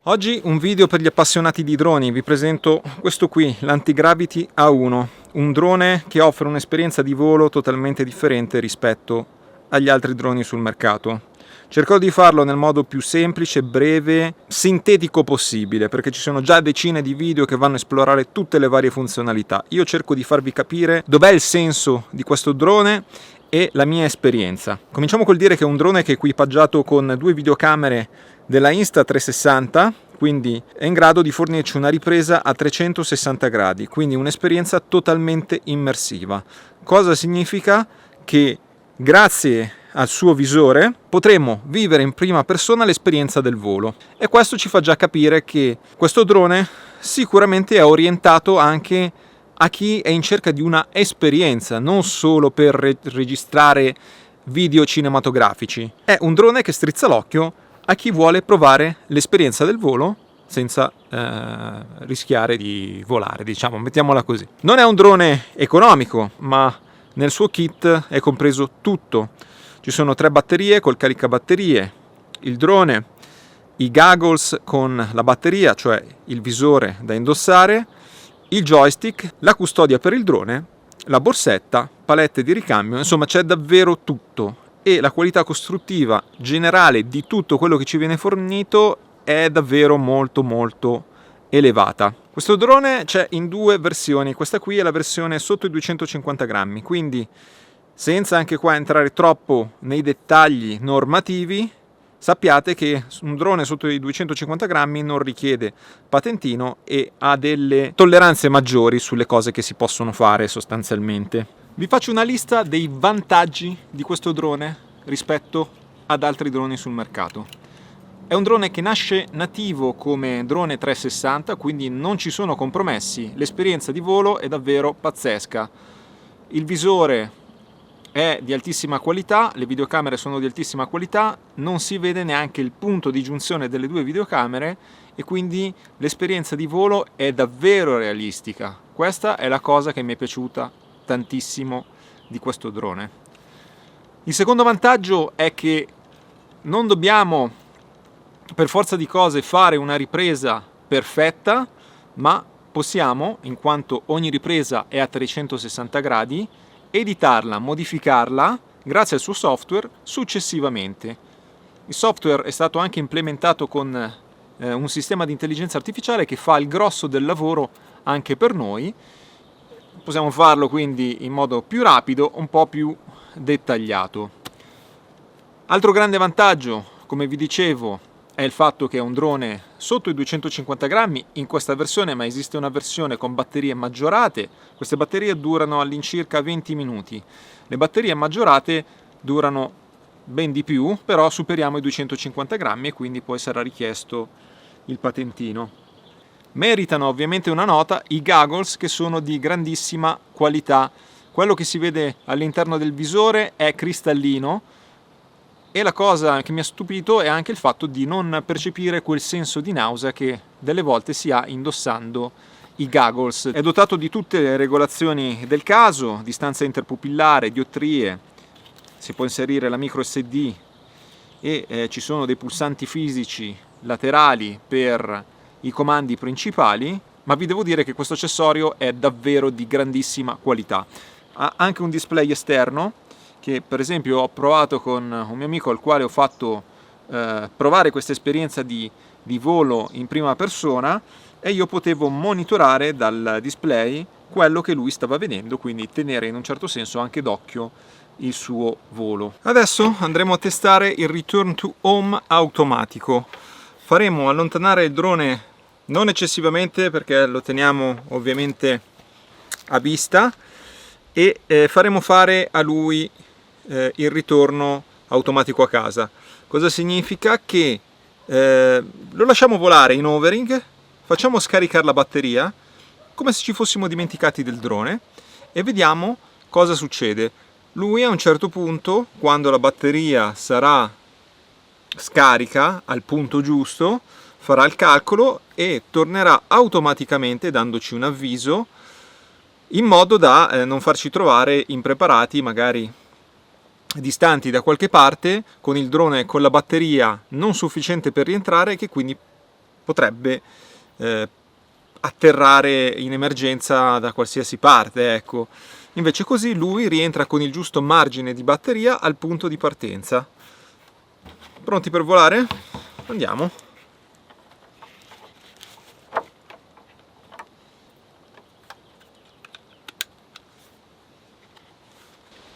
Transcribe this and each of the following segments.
Oggi un video per gli appassionati di droni, vi presento questo qui, l'Antigravity A1, un drone che offre un'esperienza di volo totalmente differente rispetto agli altri droni sul mercato. Cercherò di farlo nel modo più semplice, breve, sintetico possibile, perché ci sono già decine di video che vanno a esplorare tutte le varie funzionalità. Io cerco di farvi capire dov'è il senso di questo drone e la mia esperienza. Cominciamo col dire che è un drone che è equipaggiato con due videocamere della Insta360, quindi è in grado di fornirci una ripresa a 360 gradi, quindi un'esperienza totalmente immersiva. Cosa significa? Che grazie al suo visore potremo vivere in prima persona l'esperienza del volo, e questo ci fa già capire che questo drone sicuramente è orientato anche a chi è in cerca di una esperienza, non solo per registrare video cinematografici. È un drone che strizza l'occhio a chi vuole provare l'esperienza del volo senza rischiare di volare, diciamo, mettiamola così. Non è un drone economico, ma nel suo kit è compreso tutto. Ci sono 3 batterie col caricabatterie, il drone, i goggles con la batteria, cioè il visore da indossare, il joystick, la custodia per il drone, la borsetta, palette di ricambio, insomma c'è davvero tutto. E la qualità costruttiva generale di tutto quello che ci viene fornito è davvero molto elevata. Questo drone c'è in 2 versioni, questa qui è la versione sotto i 250 grammi, quindi senza anche qua entrare troppo nei dettagli normativi, sappiate che un drone sotto i 250 grammi non richiede patentino e ha delle tolleranze maggiori sulle cose che si possono fare sostanzialmente. Vi faccio una lista dei vantaggi di questo drone rispetto ad altri droni sul mercato. È un drone che nasce nativo come drone 360, quindi non ci sono compromessi, l'esperienza di volo è davvero pazzesca. Il visore è di altissima qualità, le videocamere sono di altissima qualità, non si vede neanche il punto di giunzione delle 2 videocamere e quindi l'esperienza di volo è davvero realistica. Questa è la cosa che mi è piaciuta tantissimo di questo drone. Il secondo vantaggio è che non dobbiamo per forza di cose fare una ripresa perfetta, ma possiamo, in quanto ogni ripresa è a 360 gradi, editarla, modificarla grazie al suo software successivamente. Il software è stato anche implementato con un sistema di intelligenza artificiale che fa il grosso del lavoro anche per noi. Possiamo farlo quindi in modo più rapido, un po' più dettagliato. Altro grande vantaggio, come vi dicevo, è il fatto che è un drone sotto i 250 grammi in questa versione, ma esiste una versione con batterie maggiorate. Queste batterie durano all'incirca 20 minuti. Le batterie maggiorate durano ben di più, però superiamo i 250 grammi e quindi poi sarà richiesto il patentino. Meritano ovviamente una nota i goggles, che sono di grandissima qualità. Quello che si vede all'interno del visore è cristallino e la cosa che mi ha stupito è anche il fatto di non percepire quel senso di nausea che delle volte si ha indossando i goggles. È dotato di tutte le regolazioni del caso, distanza interpupillare, diottrie, si può inserire la micro SD e ci sono dei pulsanti fisici laterali per i comandi principali, ma vi devo dire che questo accessorio è davvero di grandissima qualità. Ha anche un display esterno che per esempio ho provato con un mio amico al quale ho fatto provare questa esperienza di volo in prima persona, e io potevo monitorare dal display quello che lui stava vedendo, quindi tenere in un certo senso anche d'occhio il suo volo. Adesso andremo a testare il return to home automatico. Faremo allontanare il drone non eccessivamente, perché lo teniamo ovviamente a vista, e faremo fare a lui il ritorno automatico a casa. Cosa significa? Che lo lasciamo volare in overing, facciamo scaricare la batteria come se ci fossimo dimenticati del drone e vediamo cosa succede. Lui a un certo punto, quando la batteria sarà scarica al punto giusto, farà il calcolo e tornerà automaticamente dandoci un avviso, in modo da non farci trovare impreparati, magari distanti da qualche parte, con il drone con la batteria non sufficiente per rientrare, che quindi potrebbe atterrare in emergenza da qualsiasi parte, ecco. Invece così lui rientra con il giusto margine di batteria al punto di partenza. Pronti per volare? Andiamo.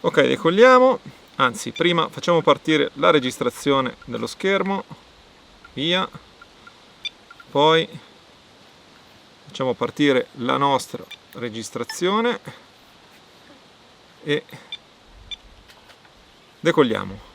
Ok, decolliamo. Anzi, prima facciamo partire la registrazione dello schermo. Via. Poi facciamo partire la nostra registrazione e decolliamo.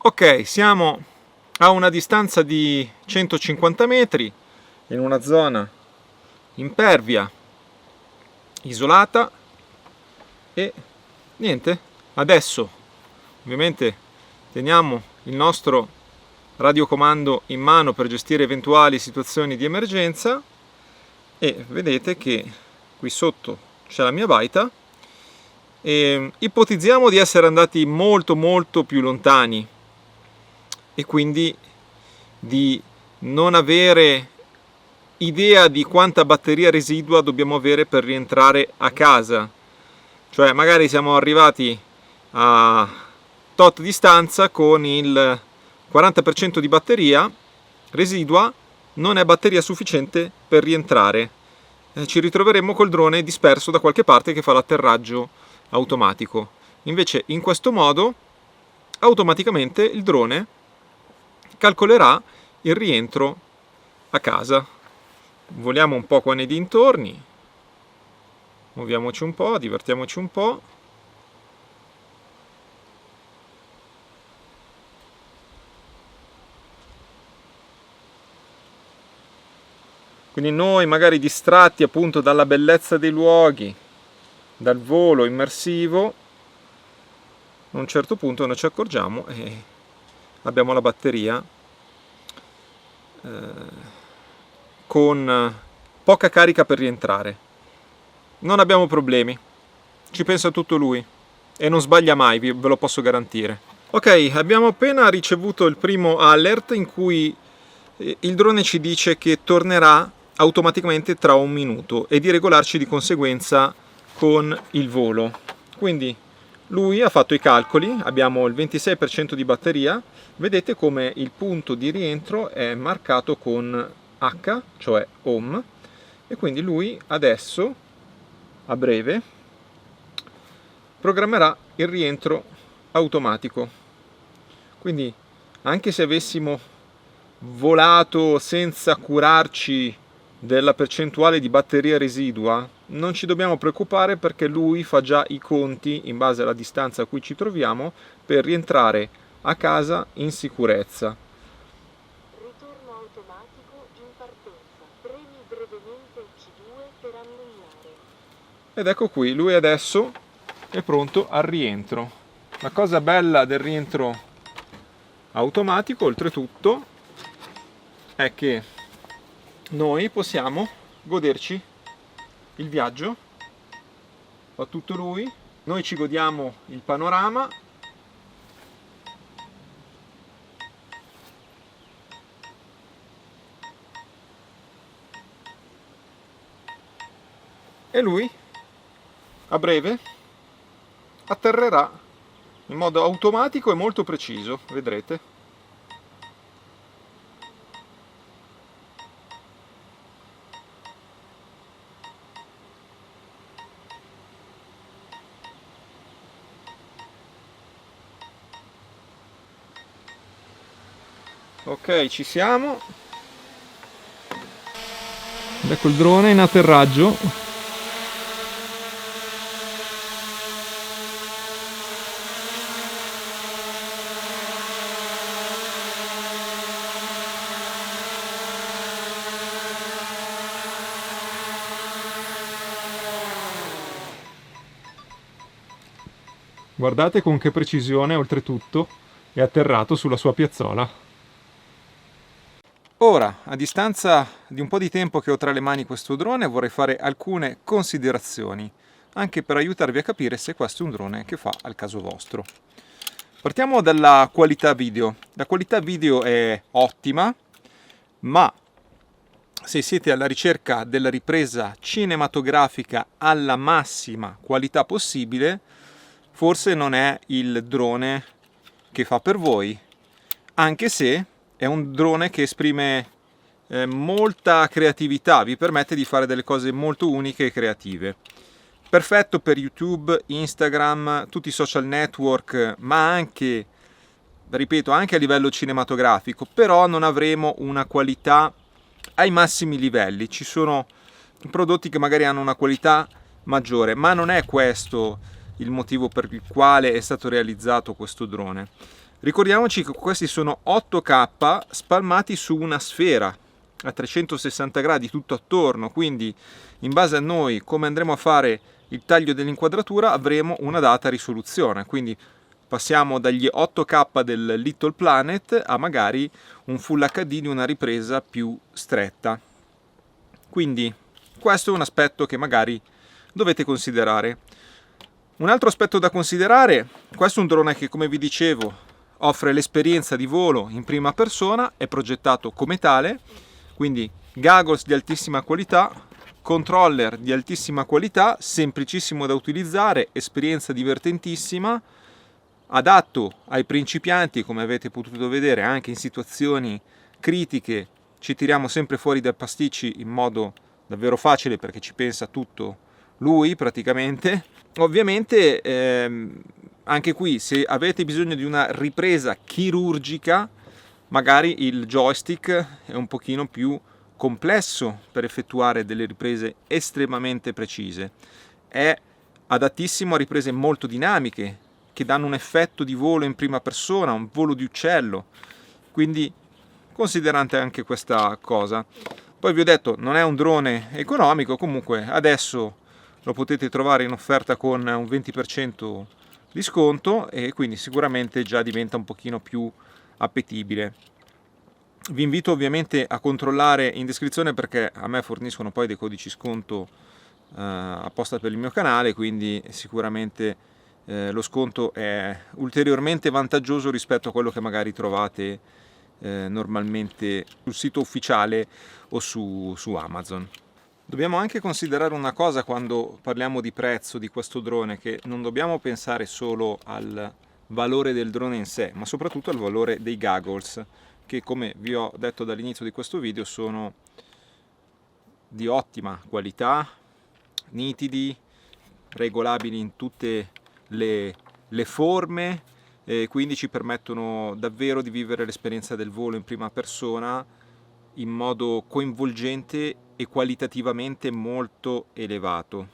Ok, siamo a una distanza di 150 metri in una zona impervia, isolata e niente, adesso ovviamente teniamo il nostro radiocomando in mano per gestire eventuali situazioni di emergenza e vedete che qui sotto c'è la mia baita e ipotizziamo di essere andati molto più lontani e quindi di non avere idea di quanta batteria residua dobbiamo avere per rientrare a casa. Cioè magari siamo arrivati a tot distanza con il 40% di batteria residua, non è batteria sufficiente per rientrare. Ci ritroveremo col drone disperso da qualche parte che fa l'atterraggio automatico. Invece in questo modo automaticamente il drone calcolerà il rientro a casa. Voliamo un po' qua nei dintorni, muoviamoci un po', divertiamoci un po'. Quindi noi magari distratti appunto dalla bellezza dei luoghi, dal volo immersivo, a un certo punto noi ci accorgiamo e abbiamo la batteria con poca carica per rientrare. Non abbiamo problemi, ci pensa tutto lui e non sbaglia mai, ve lo posso garantire. Ok, abbiamo appena ricevuto il primo alert in cui il drone ci dice che tornerà automaticamente tra un minuto e di regolarci di conseguenza con il volo. Quindi lui ha fatto i calcoli, abbiamo il 26% di batteria, vedete come il punto di rientro è marcato con H, cioè home, e quindi lui adesso, a breve, programmerà il rientro automatico. Quindi anche se avessimo volato senza curarci della percentuale di batteria residua, non ci dobbiamo preoccupare perché lui fa già i conti in base alla distanza a cui ci troviamo per rientrare a casa in sicurezza. Ritorno automatico in partenza. Premi brevemente il C2 per annullare. Ed ecco qui, lui adesso è pronto al rientro. La cosa bella del rientro automatico, oltretutto, è che noi possiamo goderci il viaggio, fa tutto lui, noi ci godiamo il panorama e lui a breve atterrerà in modo automatico e molto preciso, vedrete. Ok, ci siamo. Ed ecco il drone in atterraggio. Guardate con che precisione, oltretutto, è atterrato sulla sua piazzola. Ora, a distanza di un po' di tempo che ho tra le mani questo drone, vorrei fare alcune considerazioni, anche per aiutarvi a capire se questo è un drone che fa al caso vostro. Partiamo dalla qualità video. La qualità video è ottima, ma se siete alla ricerca della ripresa cinematografica alla massima qualità possibile, forse non è il drone che fa per voi, anche se è un drone che esprime molta creatività, vi permette di fare delle cose molto uniche e creative. Perfetto per YouTube, Instagram, tutti i social network, ma anche, ripeto, anche a livello cinematografico, però non avremo una qualità ai massimi livelli. Ci sono prodotti che magari hanno una qualità maggiore, ma non è questo il motivo per il quale è stato realizzato questo drone. Ricordiamoci che questi sono 8K spalmati su una sfera a 360 gradi tutto attorno, quindi in base a noi come andremo a fare il taglio dell'inquadratura avremo una data risoluzione, quindi passiamo dagli 8K del Little Planet a magari un Full HD di una ripresa più stretta. Quindi questo è un aspetto che magari dovete considerare. Un altro aspetto da considerare, questo è un drone che, come vi dicevo, offre l'esperienza di volo in prima persona, è progettato come tale, quindi goggles di altissima qualità, controller di altissima qualità, semplicissimo da utilizzare, esperienza divertentissima, adatto ai principianti, come avete potuto vedere anche in situazioni critiche ci tiriamo sempre fuori dai pasticci in modo davvero facile perché ci pensa tutto lui praticamente. Ovviamente anche qui se avete bisogno di una ripresa chirurgica magari il joystick è un pochino più complesso per effettuare delle riprese estremamente precise. È adattissimo a riprese molto dinamiche che danno un effetto di volo in prima persona, un volo di uccello, quindi considerate anche questa cosa. Poi vi ho detto non è un drone economico, comunque adesso lo potete trovare in offerta con un 20% di sconto e quindi sicuramente già diventa un pochino più appetibile. Vi invito ovviamente a controllare in descrizione perché a me forniscono poi dei codici sconto apposta per il mio canale, quindi sicuramente lo sconto è ulteriormente vantaggioso rispetto a quello che magari trovate normalmente sul sito ufficiale o su Amazon. Dobbiamo anche considerare una cosa quando parliamo di prezzo di questo drone, che non dobbiamo pensare solo al valore del drone in sé, ma soprattutto al valore dei goggles, che come vi ho detto dall'inizio di questo video sono di ottima qualità, nitidi, regolabili in tutte le forme, e quindi ci permettono davvero di vivere l'esperienza del volo in prima persona in modo coinvolgente e qualitativamente molto elevato.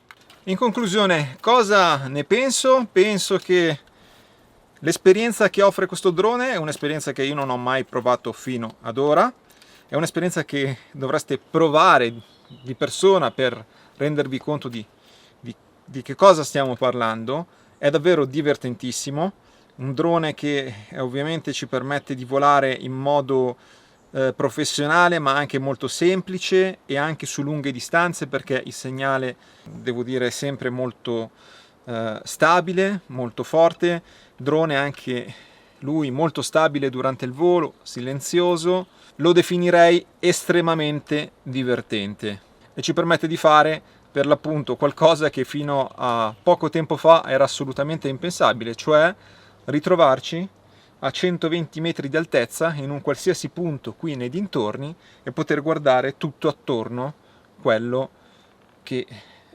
In conclusione, cosa ne penso? Penso che l'esperienza che offre questo drone è un'esperienza che io non ho mai provato fino ad ora, è un'esperienza che dovreste provare di persona per rendervi conto di che cosa stiamo parlando. È davvero divertentissimo, un drone che ovviamente ci permette di volare in modo professionale ma anche molto semplice e anche su lunghe distanze perché il segnale, devo dire, è sempre molto stabile, molto forte, drone anche lui molto stabile durante il volo, silenzioso, lo definirei estremamente divertente e ci permette di fare per l'appunto qualcosa che fino a poco tempo fa era assolutamente impensabile, cioè ritrovarci a 120 metri di altezza in un qualsiasi punto qui nei dintorni e poter guardare tutto attorno quello che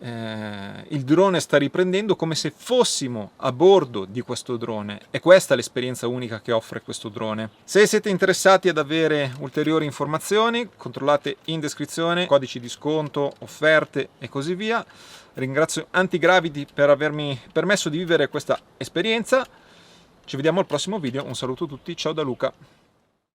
il drone sta riprendendo come se fossimo a bordo di questo drone. È questa l'esperienza unica che offre questo drone. Se siete interessati ad avere ulteriori informazioni, controllate in descrizione codici di sconto, offerte e così via. Ringrazio Antigravity per avermi permesso di vivere questa esperienza. Ci vediamo al prossimo video, un saluto a tutti, ciao da Luca.